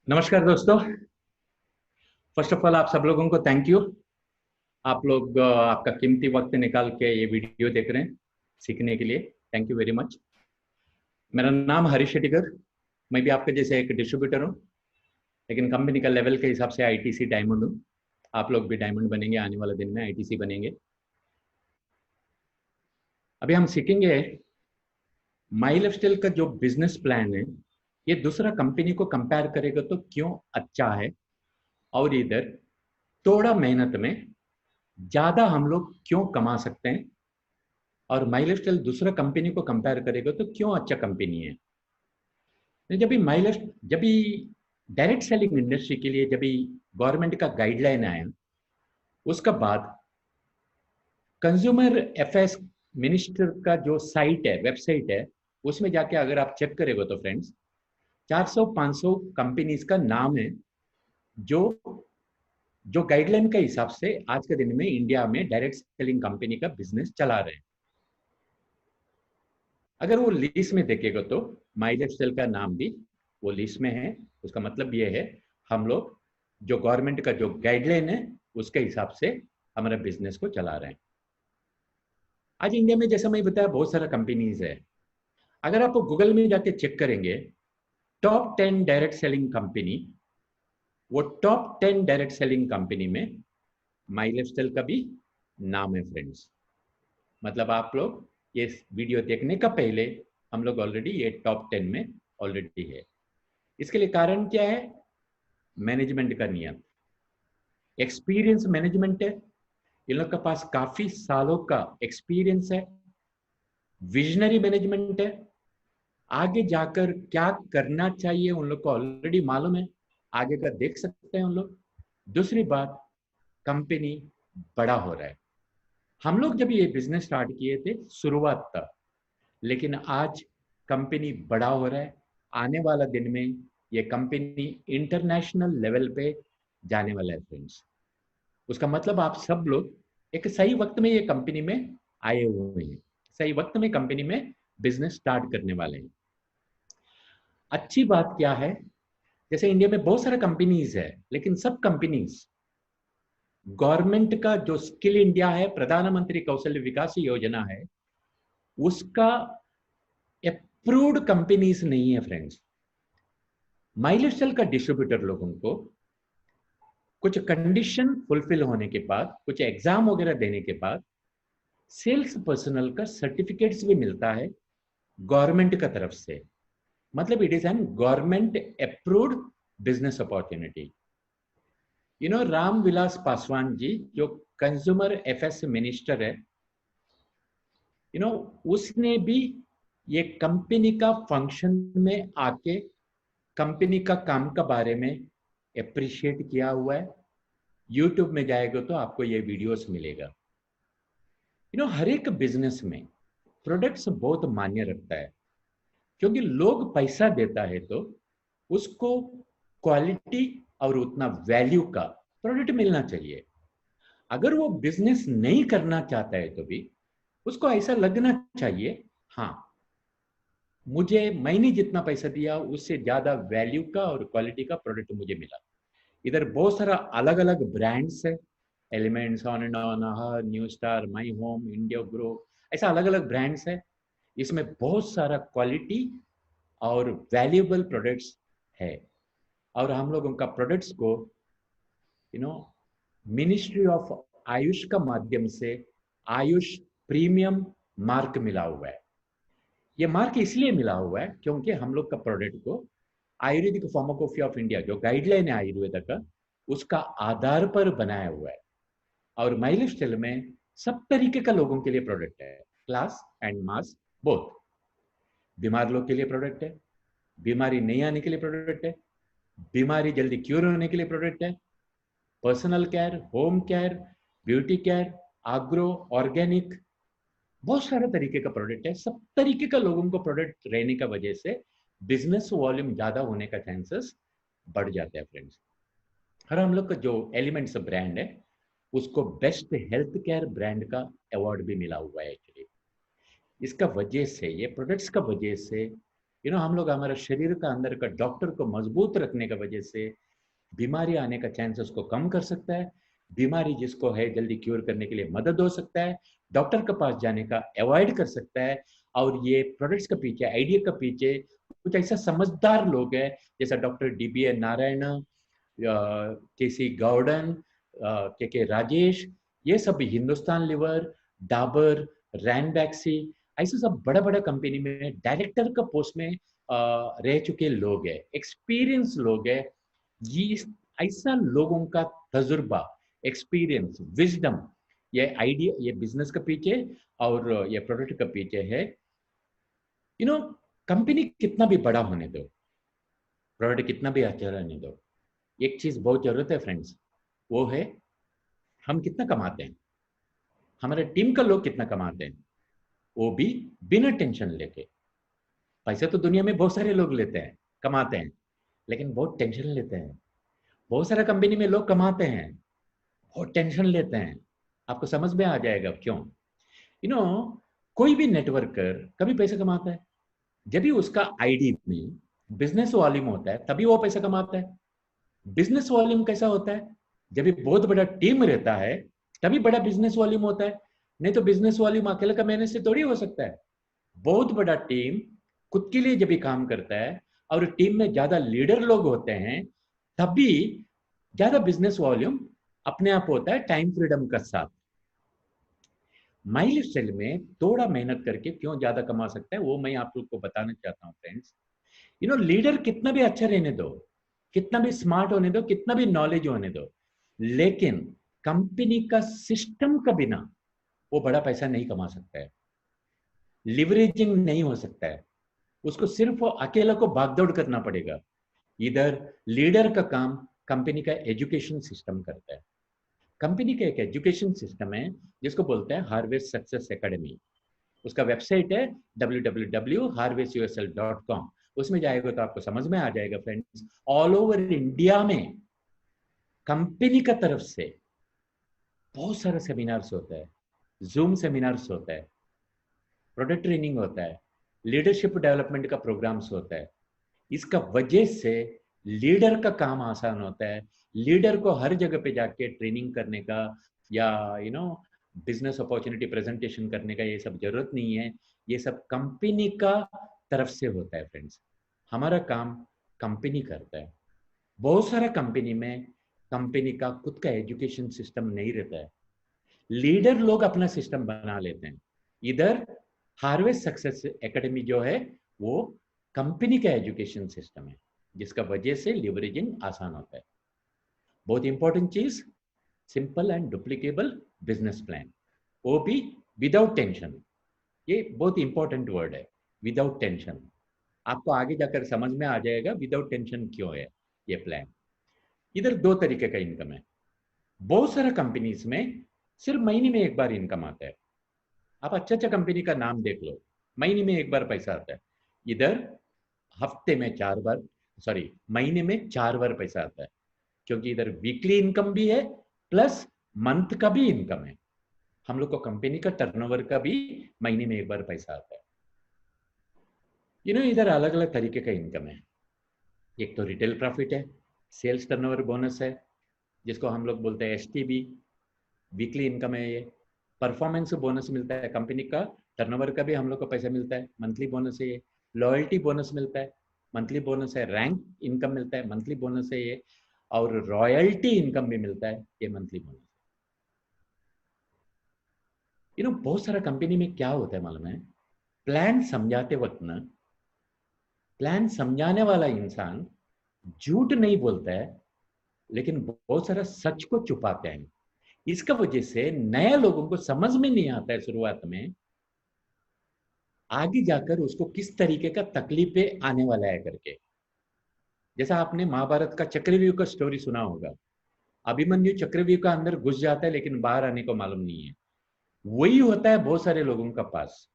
नमस्कार दोस्तों। First of all आप सब लोगों को थैंक यू। आप लोग आपका कीमती वक्त निकाल के ये वीडियो देख रहे हैं सीखने के लिए। Thank you very much. मेरा नाम हरीश शेट्टीकर। मैं भी आपके जैसे एक डिस्ट्रीब्यूटर हूँ, लेकिन कंपनी का लेवल के हिसाब से आईटीसी डायमंड हूँ। आप लोग भी डायमंड बनेंगे, आने वाले दिन में आईटीसी बनेंगे। अभी हम सीखेंगे माई लाइफस्टाइल का जो बिजनेस प्लान है, ये दूसरा कंपनी को कंपेयर करेगा तो क्यों अच्छा है, और इधर थोड़ा मेहनत में ज्यादा हम लोग क्यों कमा सकते हैं, और माई लाइफस्टाइल दूसरा कंपनी को कंपेयर करेगा तो क्यों अच्छा कंपनी है। जब भी माई लाइफ जब भी डायरेक्ट सेलिंग इंडस्ट्री के लिए जब भी गवर्नमेंट का गाइडलाइन आया, उसका बाद कंज्यूमर अफेयर्स मिनिस्टर का जो साइट है, वेबसाइट है, उसमें जाके अगर आप चेक करेंगे तो फ्रेंड्स 400-500 कंपनीज का नाम है जो जो गाइडलाइन के हिसाब से आज के दिन में इंडिया में डायरेक्ट सेलिंग कंपनी का बिजनेस चला रहे हैं। अगर वो लिस्ट में देखेगा तो माई लाइफस्टाइल का नाम भी वो लिस्ट में है। उसका मतलब ये है, हम लोग जो गवर्नमेंट का जो गाइडलाइन है उसके हिसाब से हमारे बिजनेस को चला रहे हैं। आज इंडिया में जैसा मैं बताया बहुत सारा कंपनीज है। अगर आप गूगल में जाके चेक करेंगे टॉप 10 डायरेक्ट सेलिंग कंपनी, वो टॉप 10 डायरेक्ट सेलिंग कंपनी में माई लाइफस्टाइल का भी नाम है फ्रेंड्स। मतलब आप लोग ये वीडियो देखने का पहले हम लोग ऑलरेडी ये टॉप 10 में ऑलरेडी है। इसके लिए कारण क्या है? मैनेजमेंट का नियम, एक्सपीरियंस मैनेजमेंट है। इन लोग के पास काफी सालों का एक्सपीरियंस है। विजनरी मैनेजमेंट है। आगे जाकर क्या करना चाहिए उन लोग को ऑलरेडी मालूम है, आगे का देख सकते हैं उन लोग। दूसरी बात, कंपनी बड़ा हो रहा है। हम लोग जब ये बिजनेस स्टार्ट किए थे शुरुआत था, लेकिन आज कंपनी बड़ा हो रहा है। आने वाला दिन में ये कंपनी इंटरनेशनल लेवल पे जाने वाला है फ्रेंड्स। उसका मतलब आप सब लोग एक सही वक्त में ये कंपनी में आए हुए हैं, सही वक्त में कंपनी में बिजनेस स्टार्ट करने वाले हैं। अच्छी बात क्या है, जैसे इंडिया में बहुत सारे कंपनीज है, लेकिन सब कंपनीज गवर्नमेंट का जो स्किल इंडिया है, प्रधानमंत्री कौशल्य विकास योजना है, उसका अप्रूव्ड कंपनीज नहीं है फ्रेंड्स। माई लाइफस्टाइल का डिस्ट्रीब्यूटर लोगों को कुछ कंडीशन फुलफिल होने के बाद, कुछ एग्जाम वगैरह देने के बाद सेल्स पर्सनल का सर्टिफिकेट्स भी मिलता है गवर्नमेंट का तरफ से। मतलब it is an government approved business opportunity. Ram Vilas Paswan ji जो कंज्यूमर अफेयर्स मिनिस्टर है, उसने भी ये कंपनी का फंक्शन में आके कंपनी का काम के बारे में अप्रिशिएट किया हुआ है। यूट्यूब में जाएगा तो आपको ये वीडियोस मिलेगा। हर एक बिजनेस में प्रोडक्ट्स बहुत मान्य रखता है, क्योंकि लोग पैसा देता है तो उसको क्वालिटी और उतना वैल्यू का प्रोडक्ट मिलना चाहिए। अगर वो बिजनेस नहीं करना चाहता है तो भी उसको ऐसा लगना चाहिए, हाँ, मैंने जितना पैसा दिया उससे ज्यादा वैल्यू का और क्वालिटी का प्रोडक्ट मुझे मिला। इधर बहुत सारा अलग अलग ब्रांड्स है, elements, on and on, new star, my home, Indo grow, ऐसा अलग अलग ब्रांड्स है। इसमें बहुत सारा क्वालिटी और वैल्यूएबल प्रोडक्ट्स है। और हम लोग उनका प्रोडक्ट्स को मिनिस्ट्री ऑफ आयुष का माध्यम से आयुष प्रीमियम मार्क मिला हुआ है। ये मार्क इसलिए मिला हुआ है क्योंकि हम लोग का प्रोडक्ट को आयुर्वेदिक फार्माकोपी ऑफ इंडिया जो गाइडलाइन है आयुर्वेद का, उसका आधार पर बनाया हुआ है। और माई लाइफस्टाइल में सब तरीके का लोगों के लिए प्रोडक्ट है, क्लास एंड मास बोथ। बीमार लोग के लिए प्रोडक्ट है, बीमारी नहीं आने के लिए प्रोडक्ट है, बीमारी जल्दी क्योर होने के लिए प्रोडक्ट है, personal care, home care, beauty care, आग्रो, ऑर्गेनिक, बहुत सारे तरीके का प्रोडक्ट है। सब तरीके का लोगों को प्रोडक्ट रहने का वजह से बिजनेस वॉल्यूम ज्यादा होने का चांसेस बढ़ जाते हैं फ्रेंड्स। और हम लोग का जो एलिमेंट्स ब्रांड है उसको बेस्ट हेल्थ केयर ब्रांड का अवार्ड भी मिला हुआ है एक्चुअली। इसका वजह से, ये प्रोडक्ट्स का वजह से हम लोग हमारे शरीर का अंदर का डॉक्टर को मजबूत रखने की वजह से बीमारी आने का चांसेस को कम कर सकता है। बीमारी जिसको है जल्दी क्योर करने के लिए मदद हो सकता है, डॉक्टर के पास जाने का अवॉइड कर सकता है। और ये प्रोडक्ट्स के पीछे, आइडिया के पीछे कुछ ऐसा समझदार लोग हैं, जैसा डॉक्टर DBA नारायण, KC गौडन, के राजेश, ये सब हिंदुस्तान लिवर, डाबर, रैनबैक्सी, ऐसे सब बड़ा बड़ा कंपनी में डायरेक्टर का पोस्ट में रह चुके लोग हैं, एक्सपीरियंस लोग हैं। ये ऐसा लोगों का तजुर्बा, एक्सपीरियंस, विजडम, ये आइडिया, ये बिजनेस के पीछे और ये प्रोडक्ट के पीछे है। कंपनी कितना भी बड़ा होने दो, प्रोडक्ट कितना भी अच्छा रहने दो, एक चीज बहुत जरूरत है फ्रेंड्स, वो है हम कितना कमाते हैं, हमारे टीम का लोग कितना कमाते हैं, वो भी बिना टेंशन लेके। पैसे तो दुनिया में बहुत सारे लोग लेते हैं, कमाते हैं, लेकिन बहुत टेंशन लेते हैं। बहुत सारा कंपनी में लोग कमाते हैं, बहुत टेंशन लेते हैं। आपको समझ में आ जाएगा क्यों। यू नो कोई भी नेटवर्कर कभी पैसा कमाता है जब भी उसका आईडी में बिजनेस वॉल्यूम होता है, तभी वो पैसा कमाता है। बिजनेस वॉल्यूम कैसा होता है, जब भी बहुत बड़ा टीम रहता है तभी बड़ा बिजनेस वॉल्यूम होता है, नहीं तो बिजनेस वॉल्यूम अकेले का मैनेज से थोड़ी हो सकता है। बहुत बड़ा टीम खुद के लिए जब भी काम करता है और टीम में ज्यादा लीडर लोग होते हैं, तभी ज्यादा बिजनेस वॉल्यूम अपने आप होता है, टाइम फ्रीडम का साथ। माइल स्टाइल में थोड़ा मेहनत करके क्यों ज्यादा कमा सकता है, वो मैं आप लोग को बताना चाहता हूँ फ्रेंड्स। लीडर कितना भी अच्छा रहने दो, कितना भी स्मार्ट होने दो, कितना भी नॉलेज होने दो, लेकिन कंपनी का सिस्टम का बिना वो बड़ा पैसा नहीं कमा सकता है, लिवरेजिंग नहीं हो सकता है। उसको सिर्फ अकेला को भागदौड़ करना पड़ेगा। इधर लीडर का काम कंपनी का एजुकेशन सिस्टम करता है। कंपनी का एक एजुकेशन सिस्टम है जिसको बोलते हैं हार्वेस्ट सक्सेस एकेडमी। उसका वेबसाइट है www.harvestusl.com। उसमें जाएगा तो आपको समझ में आ जाएगा फ्रेंड्स, ऑल ओवर इंडिया में कंपनी का तरफ से बहुत सारा सेमिनार्स होता है, जूम सेमिनार्स होता है, प्रोडक्ट ट्रेनिंग होता है, लीडरशिप डेवलपमेंट का प्रोग्राम्स होता है। इसका वजह से लीडर का काम आसान होता है। लीडर को हर जगह पे जाके ट्रेनिंग करने का या बिजनेस अपॉर्चुनिटी प्रेजेंटेशन करने का ये सब जरूरत नहीं है। ये सब कंपनी का तरफ से होता है फ्रेंड्स। हमारा काम कंपनी करता है। बहुत सारा कंपनी में कंपनी का खुद का एजुकेशन सिस्टम नहीं रहता है, लीडर लोग अपना सिस्टम बना लेते हैं। इधर हार्वेस्ट सक्सेस एकेडमी जो है वो कंपनी का एजुकेशन सिस्टम है, जिसका वजह से लिवरेजिंग आसान होता है। बहुत इंपॉर्टेंट चीज, simple and duplicable business plan, वो भी विदाउट टेंशन। ये बहुत इंपॉर्टेंट वर्ड है, विदाउट टेंशन। आपको आगे जाकर समझ में आ जाएगा विदाउट टेंशन क्यों है ये प्लान। इधर दो तरीके का इनकम है। बहुत सारा कंपनीज में सिर्फ महीने में एक बार इनकम आता है। आप अच्छा अच्छा कंपनी का नाम देख लो, महीने में एक बार पैसा आता है। इधर हफ्ते में 4 बार, सॉरी महीने में 4 बार पैसा आता है, क्योंकि इधर वीकली इनकम भी है प्लस मंथ का भी इनकम है। हम लोग को कंपनी का टर्नओवर का भी महीने में एक बार पैसा आता है। इधर अलग अलग तरीके का इनकम है। एक तो रिटेल प्रॉफिट है, सेल्स टर्नओवर बोनस है, जिसको हम लोग बोलते हैं STB, वीकली इनकम है ये। परफॉर्मेंस बोनस मिलता है कंपनी का, टर्नओवर का भी हम लोग को पैसा मिलता है, मंथली बोनस है ये। लॉयल्टी बोनस मिलता है, मंथली बोनस है। रैंक इनकम मिलता है, मंथली बोनस है ये। और रॉयल्टी इनकम भी मिलता है, ये मंथली बोनस। बहुत सारा कंपनी में क्या होता है मालूम है, प्लान समझाते वक्त ना, प्लान समझाने वाला इंसान झूठ नहीं बोलता है, लेकिन बहुत सारा सच को छुपाते हैं। इसका वजह से नए लोगों को समझ में नहीं आता है शुरुआत में, आगे जाकर उसको किस तरीके का तकलीफें आने वाला है करके। जैसा आपने महाभारत का चक्रव्यूह का स्टोरी सुना होगा, अभिमन्यु चक्रव्यूह का अंदर घुस जाता है लेकिन बाहर आने को मालूम नहीं है। वही होता है बहुत सारे लोगों का पास।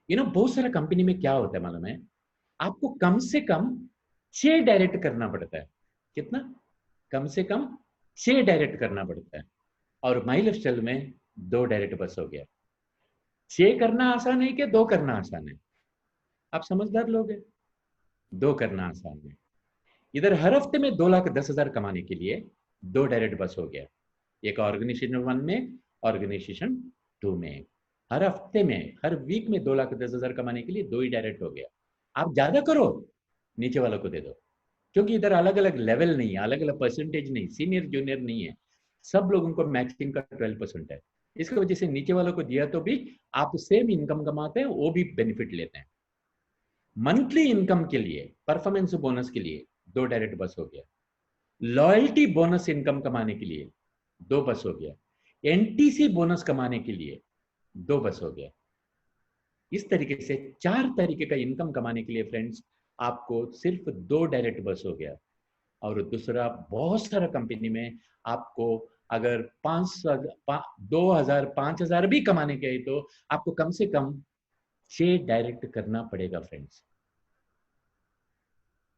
बहुत सारा कंपनी में क्या होता है मालूम है, आपको कम से कम 6 डायरेक्ट करना पड़ता है। कितना? कम से कम 6 डायरेक्ट करना पड़ता है। और माई लाइफ स्टाइल में 2 डायरेक्ट बस हो गया। 6 करना आसान है कि 2 करना आसान है? आप समझदार लोग हैं। 2 करना आसान है। इधर हर हफ्ते में 2,10,000 कमाने के लिए 2 डायरेक्ट बस हो गया, एक ऑर्गेनाइजेशन 1 में, ऑर्गेनाइजेशन 2 में। हर हफ्ते में, हर वीक में 2,10,000 कमाने के लिए 2 ही डायरेक्ट हो गया। आप ज्यादा करो, नीचे वालों को दे दो, क्योंकि इधर अलग अलग लेवल नहीं है, अलग अलग परसेंटेज नहीं, सीनियर जूनियर नहीं है, सब लोगों को मैचिंग का 12% है। इसकी वजह से नीचे वालों को दिया तो भी आप सेम इनकम कमाते हैं, वो भी बेनिफिट लेते हैं। मंथली इनकम के लिए, परफॉर्मेंस बोनस के लिए 2 डायरेक्ट बस हो गया। लॉयल्टी बोनस इनकम कमाने के लिए 2 बस हो गया। एनटीसी बोनस कमाने के लिए 2 बस हो गया। इस तरीके से 4 तरीके का इनकम कमाने के लिए फ्रेंड्स आपको सिर्फ 2 डायरेक्ट बस हो गया। और दूसरा, बहुत सारा कंपनी में आपको अगर 2,000 5,000 भी कमाने के तो आपको कम से कम 6 डायरेक्ट करना पड़ेगा फ्रेंड्स।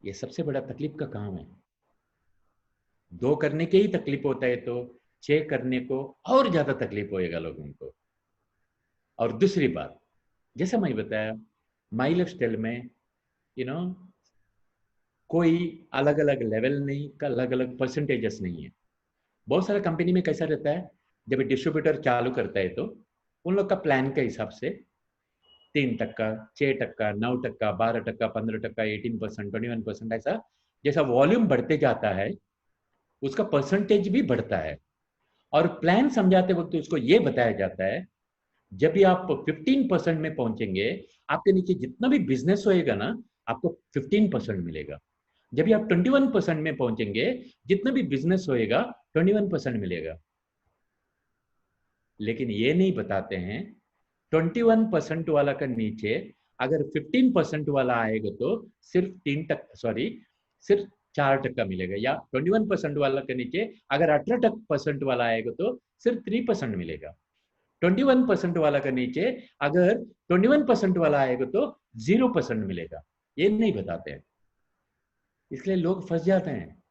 ये सबसे बड़ा तकलीफ का काम है। 2 करने के ही तकलीफ होता है तो 6 करने को और ज्यादा तकलीफ होएगा लोगों को। और दूसरी बात, जैसा मैं बताया, माई लाइफ स्टाइल में कोई अलग अलग लेवल नहीं का, अलग अलग परसेंटेजेस नहीं है। बहुत सारा कंपनी में कैसा रहता है, जब डिस्ट्रीब्यूटर चालू करता है तो उन लोग का प्लान के हिसाब से 3%, 6%, 9%, 12%, 15%, 18%, 21%, ऐसा जैसा वॉल्यूम बढ़ते जाता है उसका परसेंटेज भी बढ़ता है। और प्लान समझाते वक्त उसको ये बताया जाता है, जब भी आप 15% में पहुंचेंगे, आपके नीचे जितना भी बिजनेस होएगा ना, आपको 15% मिलेगा। जब भी आप 21% में पहुंचेंगे, जितना भी बिजनेस होएगा 21% मिलेगा। लेकिन ये नहीं बताते हैं 21% वाला का नीचे अगर 15% वाला आएगा तो सिर्फ 4% मिलेगा, या 21% वाला के नीचे अगर 18% वाला आएगा तो सिर्फ 3% मिलेगा। 21% वाला के नीचे अगर 21% वाला आएगा तो 0% मिलेगा। ये नहीं बताते हैं, इसलिए लोग फंस जाते हैं।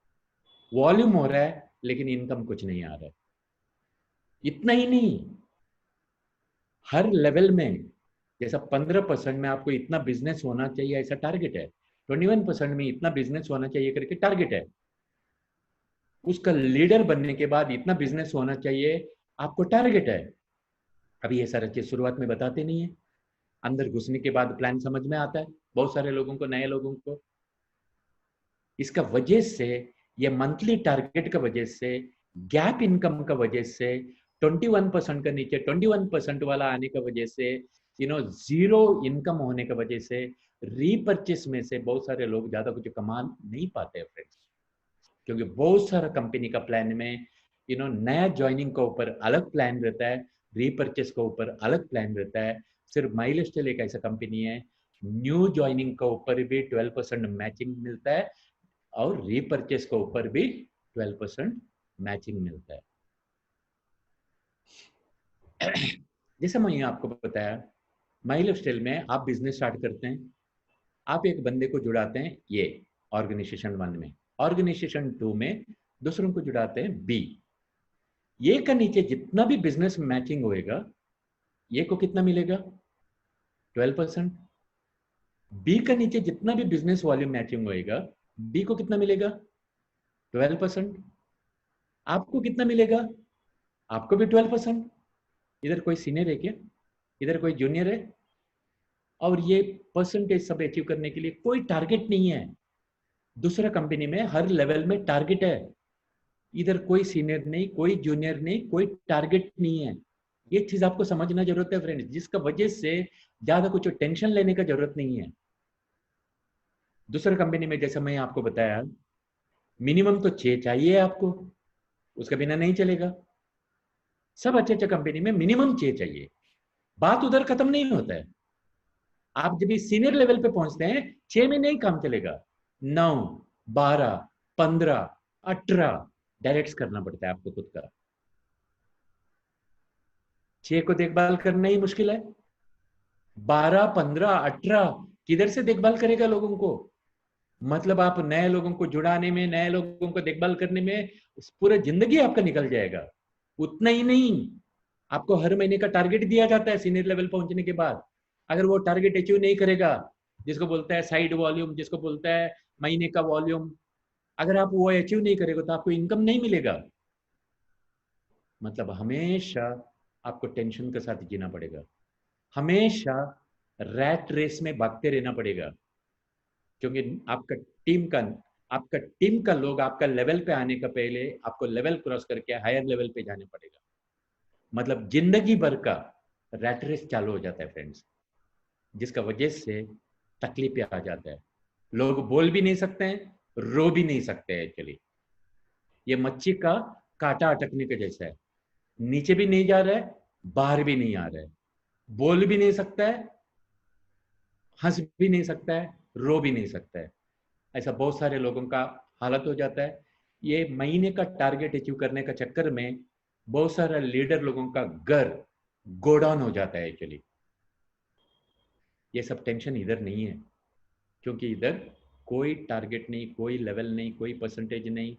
वॉल्यूम हो रहा है लेकिन इनकम कुछ नहीं आ रहा है। इतना ही नहीं, हर लेवल में, जैसा 15% में आपको इतना बिजनेस होना चाहिए ऐसा टारगेट है, 21% में इतना बिजनेस होना चाहिए करके टारगेट है, उसका लीडर बनने के बाद इतना बिजनेस होना चाहिए आपको टारगेट है। अभी ये सारा चीज शुरुआत में बताते नहीं है, अंदर घुसने के बाद प्लान समझ में आता है बहुत सारे लोगों को, नए लोगों को। इसका वजह से, ये मंथली टारगेट का वजह से, गैप इनकम का वजह से, 21% का नीचे 21% वाला आने का वजह से, जीरो इनकम होने का वजह से, रीपर्चेस में से बहुत सारे लोग ज्यादा कुछ कमा नहीं पाते फ्रेंड्स। क्योंकि बहुत सारा कंपनी का प्लान में नया ज्वाइनिंग का ऊपर अलग प्लान रहता है, रीपर्चेस का ऊपर अलग प्लान रहता है। सिर्फ माइलस्टाइल एक ऐसा कंपनी है, न्यू ज्वाइनिंग का ऊपर भी 12% मैचिंग मिलता है और रीपर्चेस के ऊपर भी 12% मैचिंग मिलता है। जैसे मैं आपको बताया, माई लाइफ स्टाइल में आप बिजनेस स्टार्ट करते हैं, आप एक बंदे को जुड़ाते हैं ये ऑर्गेनाइजेशन 1 में, ऑर्गेनाइजेशन 2 में दूसरों को जुड़ाते हैं बी। ये का नीचे जितना भी बिजनेस मैचिंग होएगा, ये को कितना मिलेगा? 12%। बी का नीचे जितना भी बिजनेस वॉल्यूम मैचिंग होएगा, बी को कितना मिलेगा? 12%। आपको कितना मिलेगा? आपको भी 12%। इधर कोई सीनियर है क्या? इधर कोई जूनियर है? और ये परसेंटेज सब अचीव करने के लिए कोई टारगेट नहीं है। दूसरा कंपनी में हर लेवल में टारगेट है, इधर कोई सीनियर नहीं, कोई जूनियर नहीं, कोई टारगेट नहीं है। ये चीज आपको समझना जरूरत है फ्रेंड्स, जिसका वजह से ज्यादा कुछ टेंशन लेने का जरूरत नहीं है। दूसरा कंपनी में जैसा मैं आपको बताया, मिनिमम तो 6 चाहिए आपको, उसके बिना नहीं चलेगा। सब अच्छे अच्छे कंपनी में मिनिमम 6 चाहिए। बात उधर खत्म नहीं होता है। आप जब सीनियर लेवल पे पहुंचते हैं, 6 में नहीं काम चलेगा, 9, 12, 15, 18 डायरेक्ट करना पड़ता है आपको खुद का। 6 को देखभाल करना ही मुश्किल है, 12, 15, 18 किधर से देखभाल करेगा लोगों को? मतलब आप नए लोगों को जुड़ाने में, नए लोगों को देखभाल करने में पूरा जिंदगी आपका निकल जाएगा। उतना ही नहीं, आपको हर महीने का टारगेट दिया जाता है सीनियर लेवल पहुंचने के बाद। अगर वो टारगेट अचीव नहीं करेगा जिसको बोलता है साइड वॉल्यूम, जिसको बोलता है महीने का वॉल्यूम। अगर आप वो अचीव नहीं करेंगे तो आपको इनकम नहीं मिलेगा। मतलब हमेशा आपको टेंशन के साथ जीना पड़ेगा, हमेशा रैट रेस में भागते रहना पड़ेगा, क्योंकि आपका टीम का लोग आपका लेवल पे आने का पहले आपको लेवल क्रॉस करके हायर लेवल पे जाने पड़ेगा। मतलब जिंदगी भर का रैट रेस चालू हो जाता है फ्रेंड्स, जिसका वजह से तकलीफें आ जाता है। लोग बोल भी नहीं सकते हैं, रो भी नहीं सकते हैं। एक्चुअली ये मच्छी का कांटा अटकने के जैसा है, नीचे भी नहीं जा रहा है, बाहर भी नहीं आ रहा है, बोल भी नहीं सकता है, हंस भी नहीं सकता है, रो भी नहीं सकता है। ऐसा बहुत सारे लोगों का हालत हो जाता है। ये महीने का टारगेट अचीव करने का चक्कर में बहुत सारा लीडर लोगों का घर गोडाउन हो जाता है। एक्चुअली ये सब टेंशन इधर नहीं है, क्योंकि इधर कोई टारगेट नहीं, कोई लेवल नहीं, कोई परसेंटेज नहीं,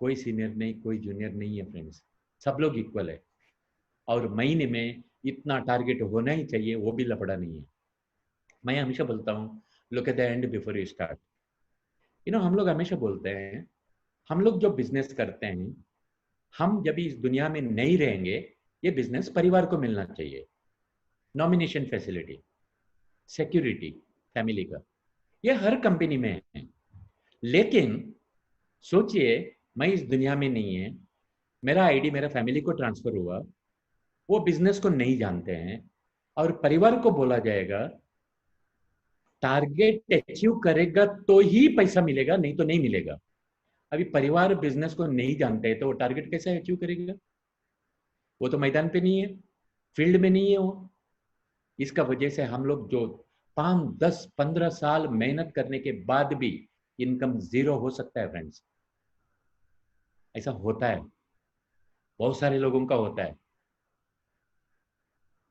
कोई सीनियर नहीं, कोई जूनियर नहीं है फ्रेंड्स, सब लोग इक्वल है। और महीने में इतना टारगेट होना ही चाहिए, वो भी लफड़ा नहीं है। मैं हमेशा बोलता हूँ, look at the end before you start. हम लोग हमेशा बोलते हैं, हम लोग जो बिजनेस करते हैं, हम जब इस दुनिया में नहीं रहेंगे, ये बिजनेस परिवार को मिलना चाहिए। नॉमिनेशन फैसिलिटी, सिक्योरिटी फैमिली का, ये हर कंपनी में है। लेकिन सोचिए, मैं इस दुनिया में नहीं है, मेरा आईडी मेरा फैमिली को ट्रांसफर हुआ, वो बिजनेस को नहीं जानते हैं, और परिवार को बोला जाएगा टारगेट अचीव करेगा तो ही पैसा मिलेगा, नहीं तो नहीं मिलेगा। अभी परिवार बिजनेस को नहीं जानते हैं तो वो टारगेट कैसे अचीव करेगा? वो तो मैदान पे नहीं है, फील्ड में नहीं है वो। इसका वजह से हम लोग जो 5, 10, 15 साल मेहनत करने के बाद भी इनकम जीरो हो सकता है फ्रेंड्स। ऐसा होता है, बहुत सारे लोगों का होता है।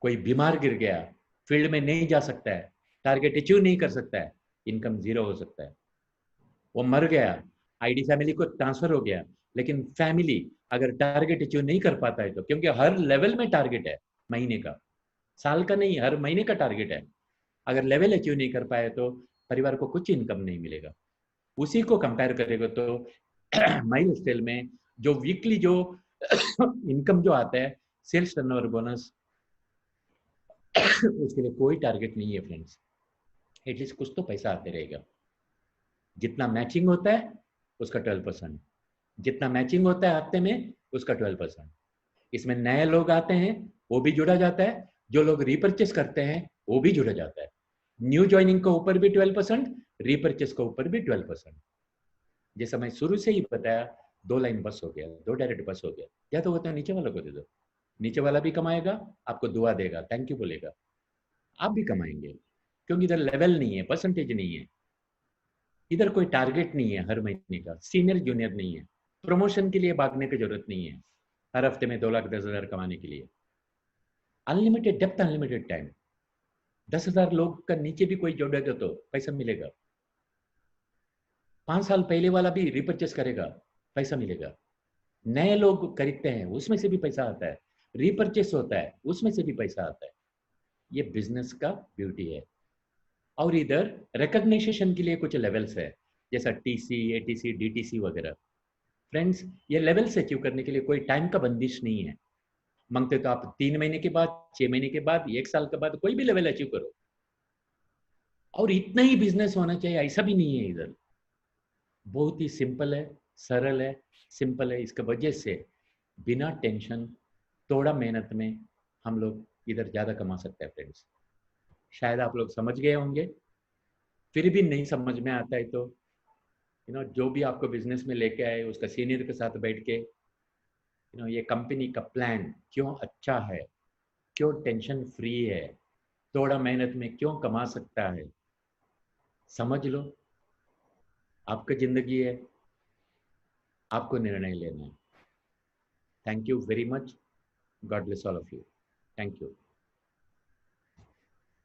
कोई बीमार गिर गया, फील्ड में नहीं जा सकता है, टारगेट अचीव नहीं कर सकता है, इनकम जीरो हो सकता है। वो मर गया, आईडी फैमिली को ट्रांसफर हो गया, लेकिन फैमिली अगर टारगेट अचीव नहीं कर पाता है तो, क्योंकि हर लेवल में टारगेट है महीने का, साल का नहीं, हर महीने का टारगेट है। अगर लेवल अचीव नहीं कर पाए तो परिवार को कुछ इनकम नहीं मिलेगा। उसी को कंपेयर करेगा तो माइल स्केल में जो वीकली जो इनकम जो आता है, सेल्स टर्नओवर बोनस, उसके लिए कोई टारगेट नहीं है फ्रेंड्स। एटलीस्ट कुछ तो पैसा आते रहेगा। जितना मैचिंग होता है उसका 12%, जितना मैचिंग होता है हफ्ते में उसका 12%। इसमें नए लोग आते हैं वो भी जुड़ा जाता है, जो लोग रिपर्चेस करते हैं वो भी जुड़ा जाता है। न्यू ज्वाइनिंग के ऊपर भी 12%, रिपर्चेस के ऊपर भी 12%। जैसा मैं शुरू से ही बताया, 2 लाइन बस हो गया, 2 डायरेक्ट बस हो गया। या तो होता है नीचे वालों को दे दो, नीचे वाला भी कमाएगा, आपको दुआ देगा, थैंक यू बोलेगा, आप भी कमाएंगे। क्योंकि इधर लेवल नहीं है, परसेंटेज नहीं है, इधर कोई टारगेट नहीं है हर महीने का, सीनियर जूनियर नहीं है, प्रमोशन के लिए भागने की जरूरत नहीं है हर हफ्ते में 2 लाख 10 हजार कमाने के लिए। Unlimited depth, unlimited time. 10 हजार लोग का नीचे भी कोई जोड़ेगा तो पैसा मिलेगा। 5 साल पहले वाला भी रिपर्चेस करेगा, पैसा मिलेगा। नए लोग खरीदते हैं उसमें से भी पैसा आता है, रिपर्चेस होता है उसमें से भी पैसा आता है। ये बिजनेस का ब्यूटी है। और इधर रिकग्निशन के लिए कुछ लेवल्स है, जैसा टीसी, एटीसी, डीटीसी वगैरह। फ्रेंड्स, ये लेवल्स अचीव करने के लिए कोई टाइम का बंदिश नहीं है। मांगते तो आप 3 महीने के बाद, 6 महीने के बाद, 1 साल के बाद कोई भी लेवल अचीव करो। और इतना ही बिजनेस होना चाहिए ऐसा भी नहीं है इधर। बहुत ही सिंपल है, सरल है, सिंपल है। इसके वजह से बिना टेंशन, थोड़ा मेहनत में हम लोग इधर ज़्यादा कमा सकते हैं फ्रेंड्स। शायद आप लोग समझ गए होंगे। फिर भी नहीं समझ में आता है तो जो भी आपको बिजनेस में लेके आए उसका सीनियर के साथ बैठ के ये कंपनी का प्लान क्यों अच्छा है, क्यों टेंशन फ्री है, थोड़ा मेहनत में क्यों कमा सकता है, समझ लो। आपकी जिंदगी है, आपको निर्णय लेना है। Thank you very much. God bless all of you. Thank you.